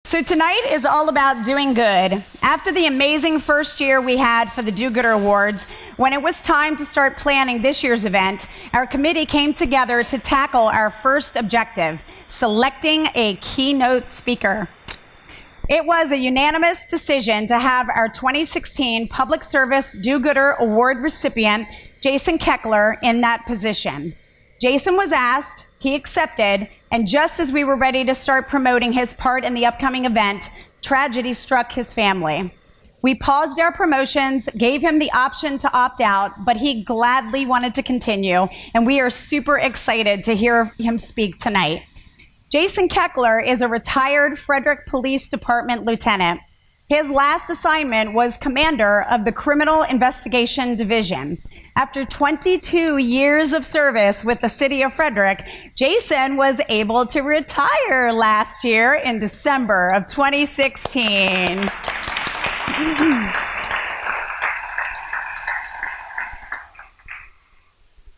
So tonight is all about doing good. After the amazing first year we had for the DoGood-er Awards, when it was time to start planning this year's event, our committee came together to tackle our first objective, selecting a keynote speaker. It was a unanimous decision to have our 2016 Public Service DoGood-er Award recipient, Jason Keckler, in that position. Jason was asked, he accepted, and just as we were ready to start promoting his part in the upcoming event, tragedy struck his family. We paused our promotions, gave him the option to opt out, but he gladly wanted to continue, and we are super excited to hear him speak tonight. Jason Keckler is a retired Frederick Police Department lieutenant. His last assignment was commander of the Criminal Investigation Division. After 22 years of service with the city of Frederick, Jason was able to retire last year in December of 2016.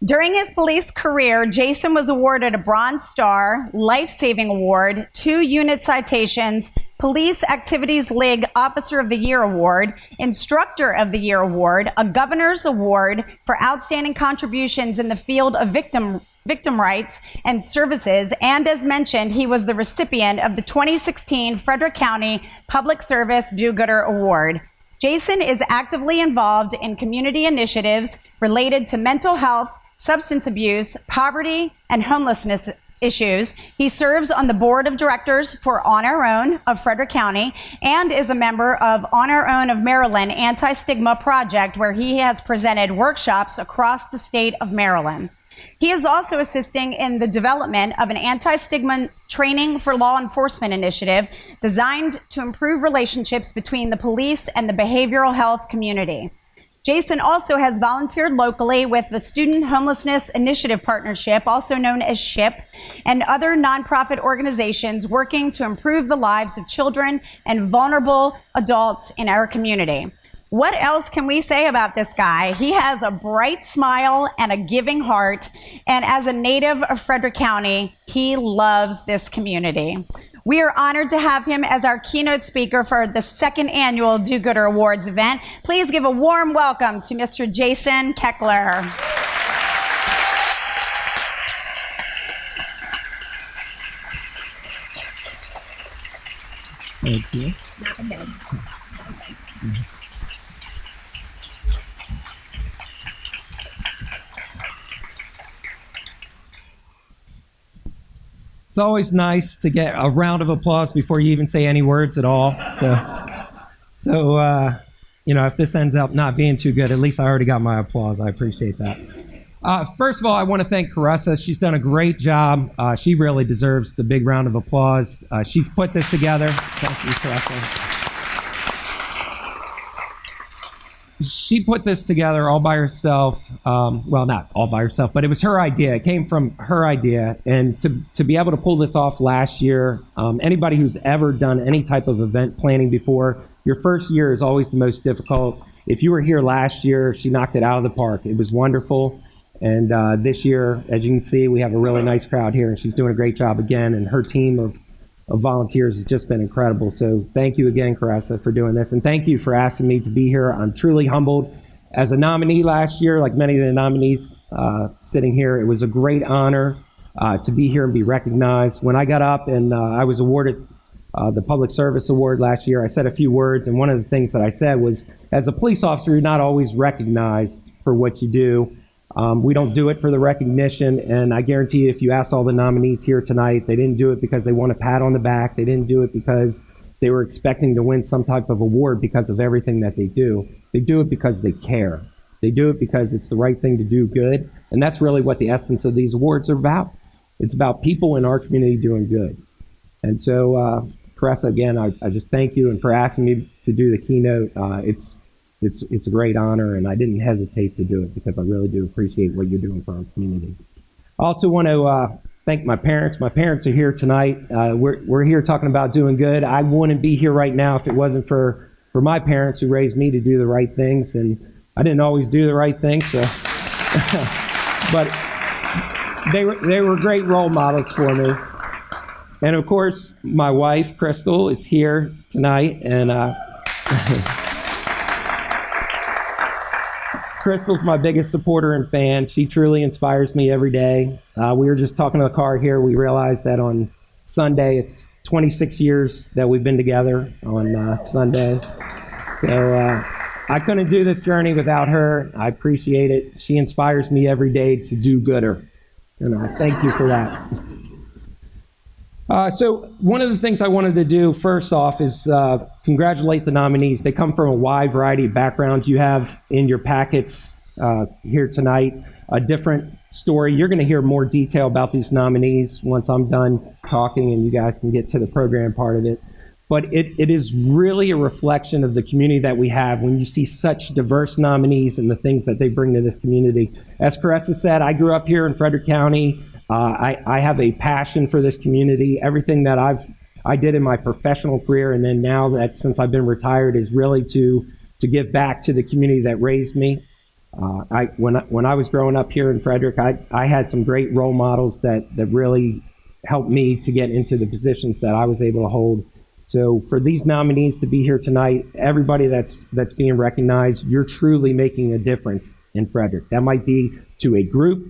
During his police career, Jason was awarded a Bronze Star, Life-Saving Award, 2 unit citations, Police Activities League Officer of the Year Award, Instructor of the Year Award, a Governor's Award for outstanding contributions in the field of victim rights and services, and as mentioned, he was the recipient of the 2016 Frederick County Public Service DoGood-er Award. Jason is actively involved in community initiatives related to mental health, substance abuse, poverty, and homelessness issues. He serves on the board of directors for On Our Own of Frederick County and is a member of On Our Own of Maryland Anti-Stigma Project, where he has presented workshops across the state of Maryland. He is also assisting in the development of an anti-stigma training for law enforcement initiative designed to improve relationships between the police and the behavioral health community. Jason also has volunteered locally with the Student Homelessness Initiative Partnership, also known as SHIP, and other nonprofit organizations working to improve the lives of children and vulnerable adults in our community. What else can we say about this guy? He has a bright smile and a giving heart, and as a native of Frederick County, he loves this community. We are honored to have him as our keynote speaker for the second annual DoGood-er Awards event. Please give a warm welcome to Mr. Jason Keckler. Thank you. It's always nice to get a round of applause before you even say any words at all. So if this ends up not being too good, at least I already got my applause. I appreciate that. First of all, I want to thank Caressa. She's done a great job. She really deserves the big round of applause. She's put this together. Thank you, Caressa. She put this together all by herself. Well, not all by herself, but it was her idea. It came from her idea. And to be able to pull this off last year, anybody who's ever done any type of event planning before, your first year is always the most difficult. If you were here last year, she knocked it out of the park. It was wonderful. And this year, as you can see, we have a really nice crowd here, and she's doing a great job again. And her team of volunteers has just been incredible. So thank you again, Caressa, for doing this. And thank you for asking me to be here. I'm truly humbled. As a nominee last year, like many of the nominees sitting here, it was a great honor to be here and be recognized. When I got up and I was awarded the Public Service Award last year, I said a few words. And one of the things that I said was, as a police officer, you're not always recognized for what you do. We don't do it for the recognition, and I guarantee you, if you ask all the nominees here tonight, they didn't do it because they want a pat on the back. They didn't do it because they were expecting to win some type of award because of everything that they do. They do it because they care. They do it because it's the right thing to do good, and that's really what the essence of these awards are about. It's about people in our community doing good. And so, Caressa, again, I just thank you, and for asking me to do the keynote. It's a great honor, and I didn't hesitate to do it because I really do appreciate what you're doing for our community. I also want to thank my parents. My parents are here tonight. We're here talking about doing good. I wouldn't be here right now if it wasn't for my parents who raised me to do the right things, and I didn't always do the right things, so but they were great role models for me. And of course, my wife, Crystal, is here tonight. And Crystal's my biggest supporter and fan. She truly inspires me every day. We were just talking to the car here. We realized that on Sunday, it's 26 years that we've been together on Sunday. So I couldn't do this journey without her. I appreciate it. She inspires me every day to do gooder. And I thank you for that. So one of the things I wanted to do first off is congratulate the nominees. They come from a wide variety of backgrounds. You have in your packets here tonight a different story. You're going to hear more detail about these nominees once I'm done talking and you guys can get to the program part of it. But it is really a reflection of the community that we have when you see such diverse nominees and the things that they bring to this community. As Caressa said, I grew up here in Frederick County. I have a passion for this community. Everything that I did in my professional career, and then now that since I've been retired, is really to give back to the community that raised me. When I was growing up here in Frederick, I had some great role models that really helped me to get into the positions that I was able to hold. So for these nominees to be here tonight, everybody that's being recognized, you're truly making a difference in Frederick. That might be to a group,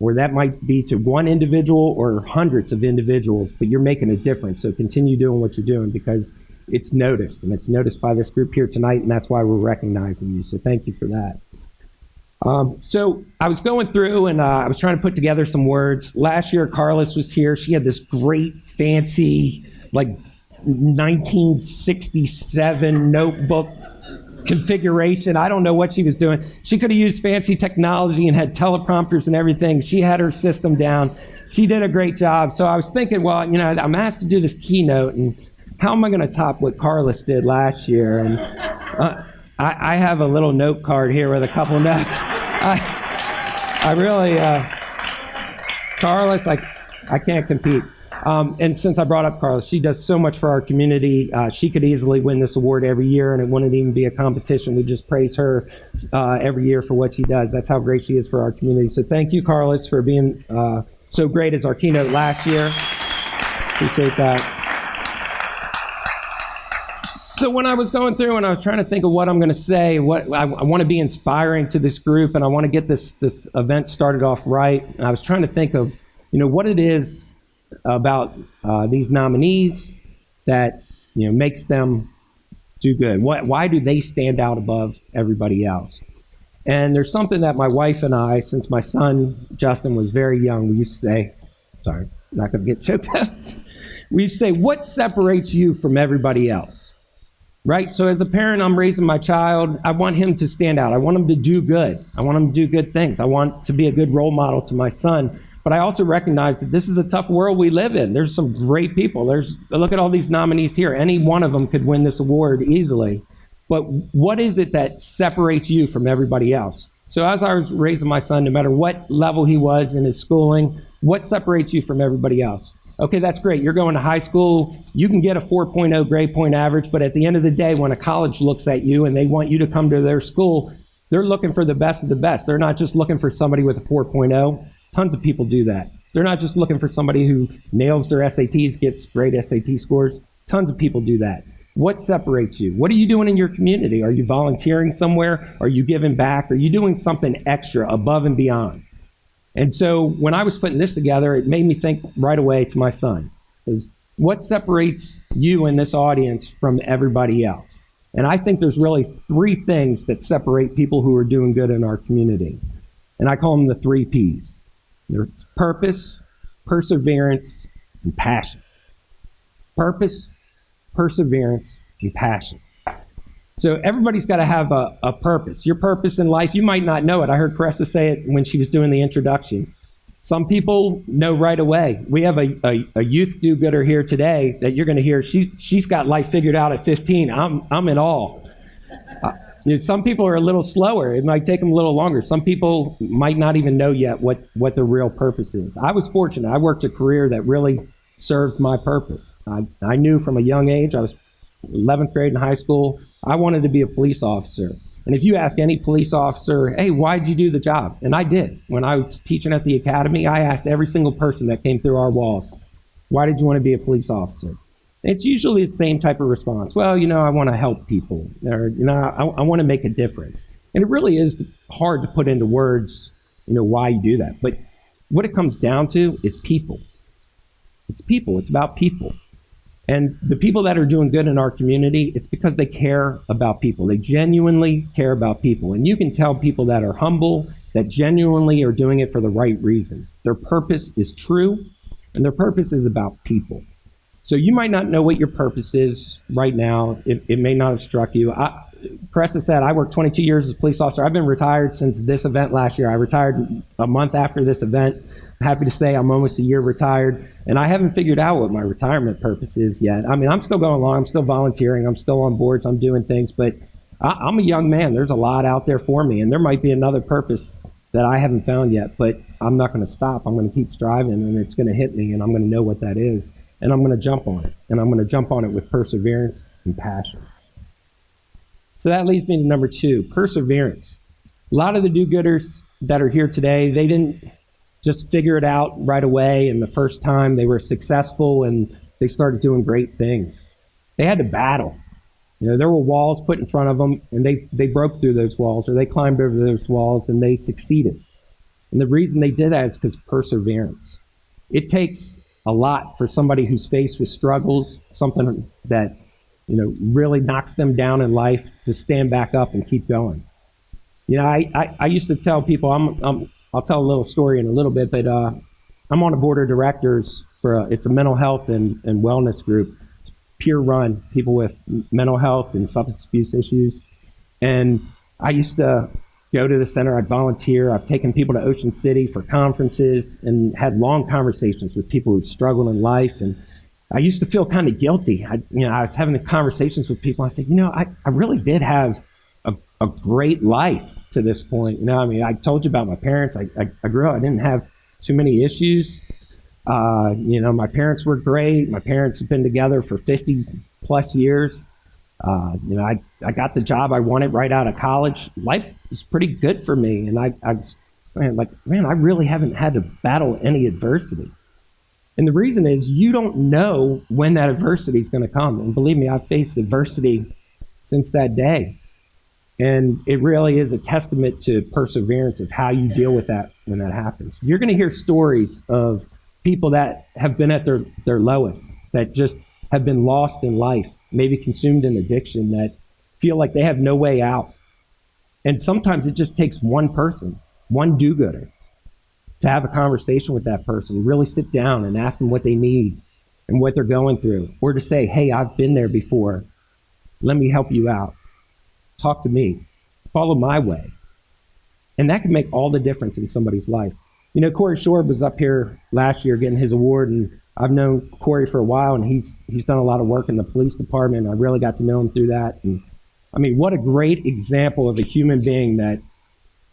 or that might be to one individual or hundreds of individuals, but you're making a difference. So continue doing what you're doing because it's noticed, and it's noticed by this group here tonight, and that's why we're recognizing you. So thank you for that. So I was going through and I was trying to put together some words. Last year, Carlos was here. She had this great, fancy, like 1967 notebook configuration. I don't know what she was doing. She could have used fancy technology and had teleprompters and everything. She had her system down. She did a great job. So I was thinking, well, I'm asked to do this keynote, and how am I going to top what Carlos did last year? And I have a little note card here with a couple notes. I really, Carlos, I can't compete. And since I brought up Carlos, she does so much for our community. She could easily win this award every year, and it wouldn't even be a competition. We just praise her every year for what she does. That's how great she is for our community. So thank you, Carlos, for being so great as our keynote last year. Appreciate that. So when I was going through and I was trying to think of what I'm going to say, what I want to be inspiring to this group, and I want to get this event started off right. And I was trying to think of, what it is about these nominees that makes them do good. Why do they stand out above everybody else? And there's something that my wife and I, since my son Justin was very young, we used to say, sorry, not going to get choked up. We used to say, what separates you from everybody else? Right? So as a parent, I'm raising my child. I want him to stand out. I want him to do good. I want him to do good things. I want to be a good role model to my son. But I also recognize that this is a tough world we live in. There's some great people. Look at all these nominees here. Any one of them could win this award easily. But what is it that separates you from everybody else? So as I was raising my son, no matter what level he was in his schooling, what separates you from everybody else? Okay, that's great. You're going to high school. You can get a 4.0 grade point average, but at the end of the day, when a college looks at you and they want you to come to their school, they're looking for the best of the best. They're not just looking for somebody with a 4.0. Tons of people do that. They're not just looking for somebody who nails their SATs, gets great SAT scores. Tons of people do that. What separates you? What are you doing in your community? Are you volunteering somewhere? Are you giving back? Are you doing something extra above and beyond? And so when I was putting this together, it made me think right away to my son, is what separates you in this audience from everybody else? And I think there's really three things that separate people who are doing good in our community. And I call them the 3 Ps. There's purpose, perseverance, and passion. Purpose, perseverance, and passion. So everybody's got to have a purpose. Your purpose in life, you might not know it. I heard Caressa say it when she was doing the introduction. Some people know right away. We have a youth do-gooder here today that you're going to hear. She's got life figured out at 15. I'm in awe. Some people are a little slower. It might take them a little longer. Some people might not even know yet what their real purpose is. I was fortunate. I worked a career that really served my purpose. I knew from a young age, I was 11th grade in high school, I wanted to be a police officer. And if you ask any police officer, hey, why'd you do the job? And I did. When I was teaching at the academy, I asked every single person that came through our walls, Why did you want to be a police officer? It's usually the same type of response. Well, I want to help people, or, I want to make a difference. And it really is hard to put into words, why you do that. But what it comes down to is people. It's people. It's about people. And the people that are doing good in our community, it's because they care about people. They genuinely care about people. And you can tell people that are humble, that genuinely are doing it for the right reasons. Their purpose is true, and their purpose is about people. So you might not know what your purpose is right now. It may not have struck you. Caressa said, I worked 22 years as a police officer. I've been retired since this event last year. I retired a month after this event. Happy to say I'm almost a year retired, and I haven't figured out what my retirement purpose is yet. I mean, I'm still going along. I'm still volunteering. I'm still on boards. I'm doing things, but I'm a young man. There's a lot out there for me, and there might be another purpose that I haven't found yet, but I'm not going to stop. I'm going to keep striving, and it's going to hit me, and I'm going to know what that is, and I'm going to jump on it, and I'm going to jump on it with perseverance and passion. So that leads me to number 2, perseverance. A lot of the do-gooders that are here today, they didn't just figure it out right away, and the first time they were successful and they started doing great things. They had to battle. There were walls put in front of them, and they broke through those walls, or they climbed over those walls, and they succeeded. And the reason they did that is because perseverance. It takes a lot for somebody who's faced with struggles, something that really knocks them down in life, to stand back up and keep going. I used to tell people, I'll tell a little story in a little bit, but I'm on a board of directors for it's a mental health and wellness group. It's peer run, people with mental health and substance abuse issues. And I used to go to the center. I'd volunteer. I've taken people to Ocean City for conferences and had long conversations with people who struggle in life. And I used to feel kind of guilty. I was having the conversations with people. I said, I really did have a great life to this point. I told you about my parents. I grew up, I didn't have too many issues. My parents were great. My parents have been together for 50 plus years. I got the job I wanted right out of college. Life was pretty good for me. And I was saying, man, I really haven't had to battle any adversity. And the reason is you don't know when that adversity is going to come. And believe me, I've faced adversity since that day. And it really is a testament to perseverance of how you deal with that when that happens. You're going to hear stories of people that have been at their lowest, that just have been lost in life, maybe consumed in addiction, that feel like they have no way out. And sometimes it just takes one person, one do-gooder, to have a conversation with that person, really sit down and ask them what they need and what they're going through, or to say, hey, I've been there before. Let me help you out. Talk to me. Follow my way. And that can make all the difference in somebody's life. Corey Shore was up here last year getting his award, and I've known Corey for a while, and he's done a lot of work in the police department. I really got to know him through that. And what a great example of a human being that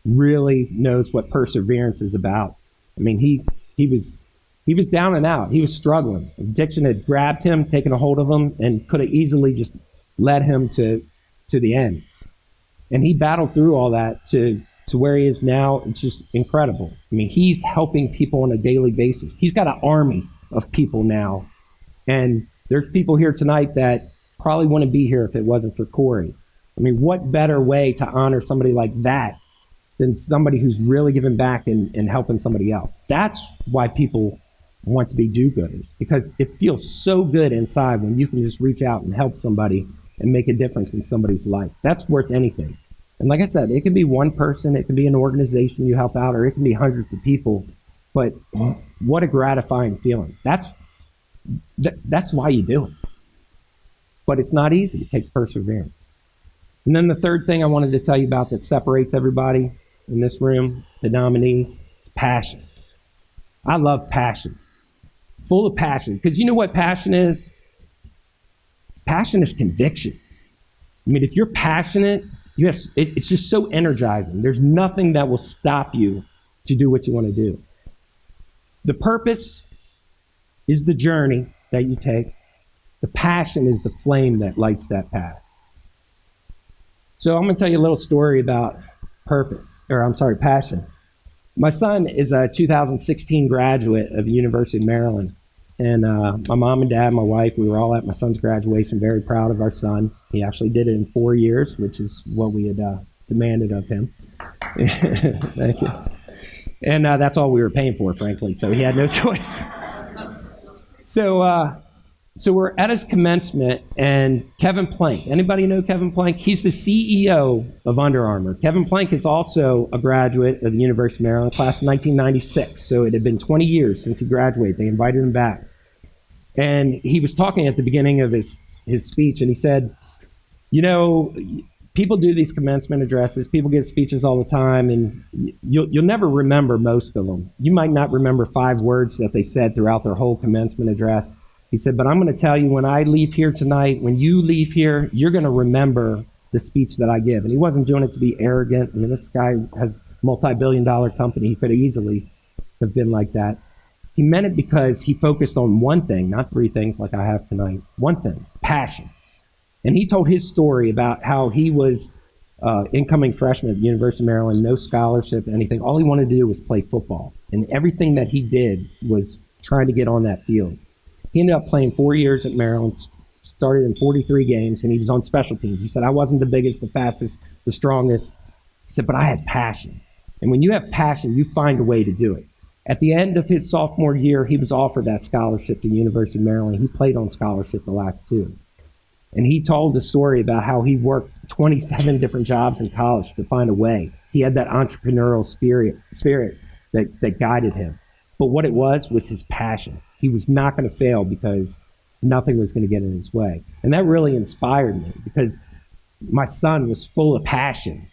really knows what perseverance is about. He was down and out. He was struggling. Addiction had grabbed him, taken a hold of him, and could have easily just led him to the end. And he battled through all that to where he is now. It's just incredible. He's helping people on a daily basis. He's got an army of people now. And there's people here tonight that probably wouldn't be here if it wasn't for Corey. What better way to honor somebody like that than somebody who's really giving back and helping somebody else? That's why people want to be do-gooders, because it feels so good inside when you can just reach out and help somebody and make a difference in somebody's life. That's worth anything. And like I said, it can be one person, it can be an organization you help out, or it can be hundreds of people. But what a gratifying feeling. That's why you do it. But it's not easy. It takes perseverance. And then the third thing I wanted to tell you about that separates everybody in this room, the nominees, is passion. I love passion. Full of passion. Because you know what passion is? Passion is conviction. If you're passionate, it's just so energizing. There's nothing that will stop you to do what you want to do. The purpose is the journey that you take. The passion is the flame that lights that path. So I'm going to tell you a little story about passion. My son is a 2016 graduate of the University of Maryland. And my mom and dad, my wife, we were all at my son's graduation, very proud of our son. He actually did it in 4 years, which is what we had demanded of him. Thank you. And that's all we were paying for, frankly, so he had no choice. So we're at his commencement, and Kevin Plank. Anybody know Kevin Plank? He's the CEO of Under Armour. Kevin Plank is also a graduate of the University of Maryland, class of 1996. So it had been 20 years since he graduated. They invited him back. And he was talking at the beginning of his speech, and he said, you know, people do these commencement addresses. People give speeches all the time, and you'll never remember most of them. You might not remember 5 words that they said throughout their whole commencement address. He said, but I'm going to tell you, when I leave here tonight, when you leave here, you're going to remember the speech that I give. And he wasn't doing it to be arrogant. I mean, this guy has a multi-billion-dollar company. He could easily have been like that. He meant it because he focused on one thing, not 3 things like I have tonight. One thing, passion. And he told his story about how he was incoming freshman at the University of Maryland, no scholarship, anything. All he wanted to do was play football. And everything that he did was trying to get on that field. He ended up playing 4 years at Maryland, started in 43 games, and he was on special teams. He said, I wasn't the biggest, the fastest, the strongest. He said, but I had passion. And when you have passion, you find a way to do it. At the end of his sophomore year, he was offered that scholarship to the University of Maryland. He played on scholarship the last 2. And he told the story about how he worked 27 different jobs in college to find a way. He had that entrepreneurial spirit that guided him. But what it was his passion. He was not going to fail because nothing was going to get in his way. And that really inspired me because my son was full of passion.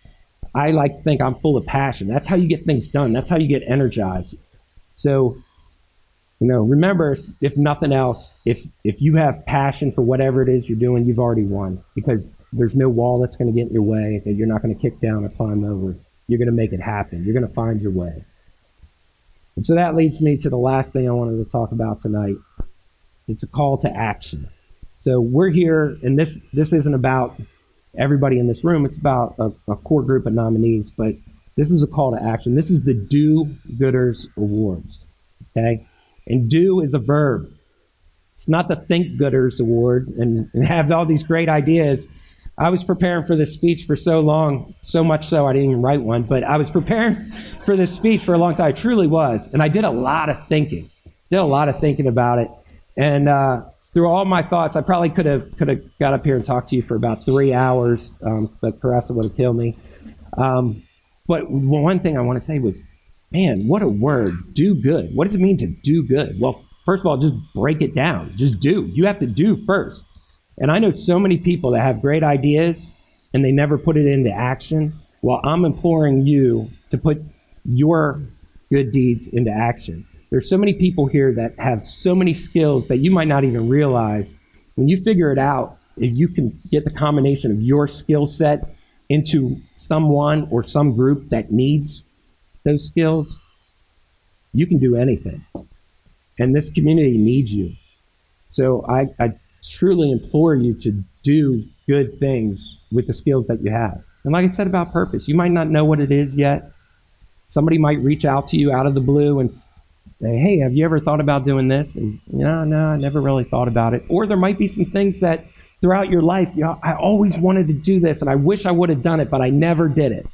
I like to think I'm full of passion. That's how you get things done. That's how you get energized. So, you know, remember, if nothing else, if you have passion for whatever it is you're doing, you've already won, because there's no wall that's going to get in your way that you're not going to kick down or climb over. You're going to make it happen. You're going to find your way. And so that leads me to the last thing I wanted to talk about tonight. It's a call to action. So we're here, and this isn't about everybody in this room. It's about a core group of nominees, but this is a call to action. This is the Do-Gooders Awards, okay? And do is a verb. It's not the Think-Gooders Award and have all these great ideas. I was preparing for this speech for so long, so much so I didn't even write one, but I was preparing for this speech for a long time. I truly was. And I did a lot of thinking. About it. And through all my thoughts, I probably could have got up here and talked to you for about 3 hours, but Caressa would have killed me. But one thing I want to say was, man, what a word, do good. What does it mean to do good? Well, first of all, just break it down. Just do. You have to do first. And I know so many people that have great ideas and they never put it into action. Well, I'm imploring you to put your good deeds into action. There's so many people here that have so many skills that you might not even realize. When you figure it out, if you can get the combination of your skill set into someone or some group that needs those skills, you can do anything. And this community needs you. So I truly implore you to do good things with the skills that you have. And like I said about purpose, you might not know what it is yet. Somebody might reach out to you out of the blue and say, hey, have you ever thought about doing this? And no, I never really thought about it. Or there might be some things that throughout your life, I always wanted to do this and I wish I would have done it, but I never did it.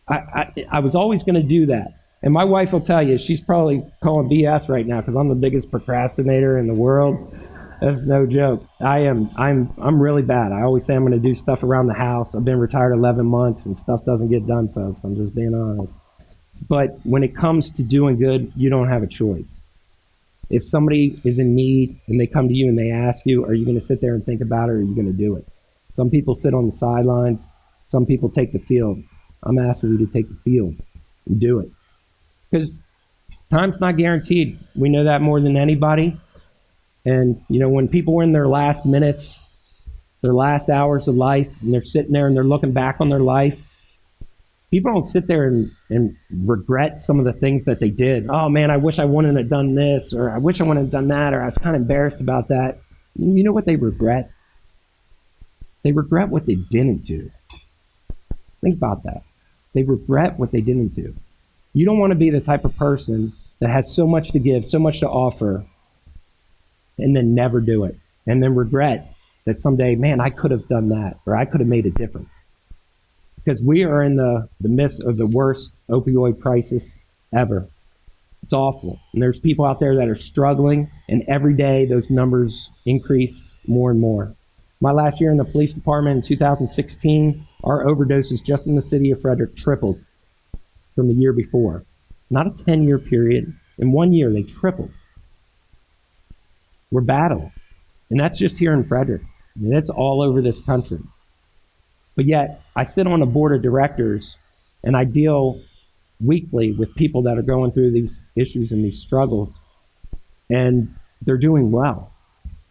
I was always going to do that. And my wife will tell you, she's probably calling BS right now because I'm the biggest procrastinator in the world. That's no joke. I'm really bad. I always say I'm going to do stuff around the house. I've been retired 11 months and stuff doesn't get done, folks. I'm just being honest. But when it comes to doing good, you don't have a choice. If somebody is in need and they come to you and they ask you, are you going to sit there and think about it, or are you going to do it? Some people sit on the sidelines. Some people take the field. I'm asking you to take the field and do it. Because time's not guaranteed. We know that more than anybody. And, you know, when people are in their last minutes, their last hours of life, and they're sitting there and they're looking back on their life, people don't sit there and regret some of the things that they did. Oh, man, I wish I wouldn't have done this, or I wish I wouldn't have done that, or I was kind of embarrassed about that. You know what they regret? They regret what they didn't do. Think about that. They regret what they didn't do. You don't want to be the type of person that has so much to give, so much to offer, and then never do it, and then regret that someday, man, I could have done that, or I could have made a difference. Because we are in the midst of the worst opioid crisis ever. It's awful. And there's people out there that are struggling, and every day those numbers increase more and more. My last year in the police department in 2016, our overdoses just in the city of Frederick tripled from the year before. Not a 10-year period. In 1 year, they tripled. We're battling. And that's just here in Frederick. I mean, it's all over this country. But yet, I sit on a board of directors, and I deal weekly with people that are going through these issues and these struggles, and they're doing well.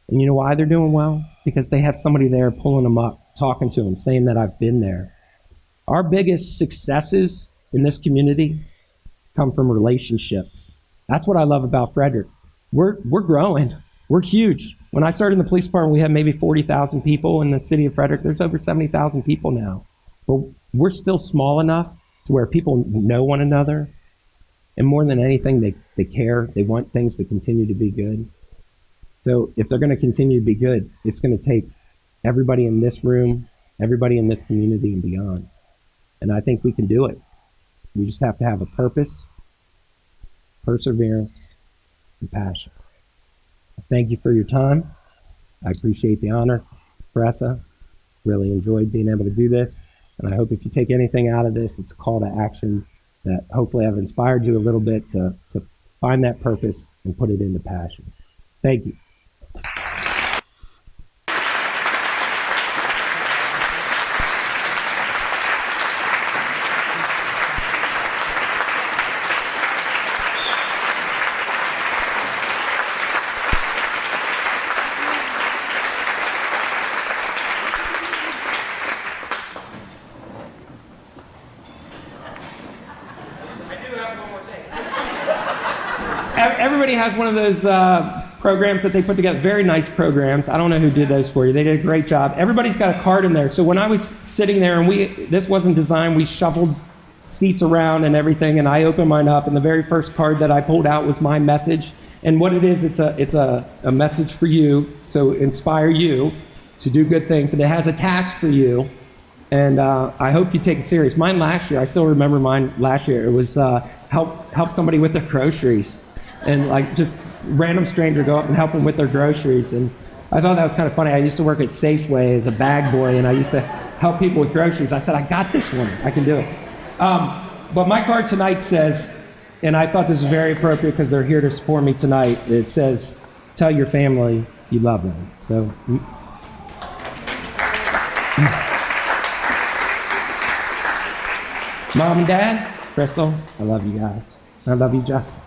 And you know why they're doing well? Because they have somebody there pulling them up, talking to them, saying that I've been there. Our biggest successes in this community come from relationships. That's what I love about Frederick. We're growing. We're huge. When I started in the police department, we had maybe 40,000 people. In the city of Frederick, there's over 70,000 people now. But we're still small enough to where people know one another. And more than anything, they care. They want things to continue to be good. So if they're going to continue to be good, it's going to take everybody in this room, everybody in this community and beyond. And I think we can do it. We just have to have a purpose, perseverance, and passion. Thank you for your time. I appreciate the honor, Pressa. Really enjoyed being able to do this. And I hope if you take anything out of this, it's a call to action that hopefully I've inspired you a little bit to find that purpose and put it into passion. Thank you. Everybody has one of those programs that they put together, very nice programs. I don't know who did those for you. They did a great job. Everybody's got a card in there. So when I was sitting there and this wasn't designed, we shuffled seats around and everything, and I opened mine up, and the very first card that I pulled out was my message. And what it is, it's a message for you, so inspire you to do good things. And it has a task for you, and I hope you take it serious. Mine last year, I still remember mine last year. It was help somebody with their groceries. And like just random stranger go up and help them with their groceries. And I thought that was kind of funny. I used to work at Safeway as a bag boy, and I used to help people with groceries. I said, I got this one. I can do it. But my card tonight says, and I thought this was very appropriate because they're here to support me tonight. It says, tell your family you love them. So, Mom and Dad, Crystal, I love you guys. I love you, Justin.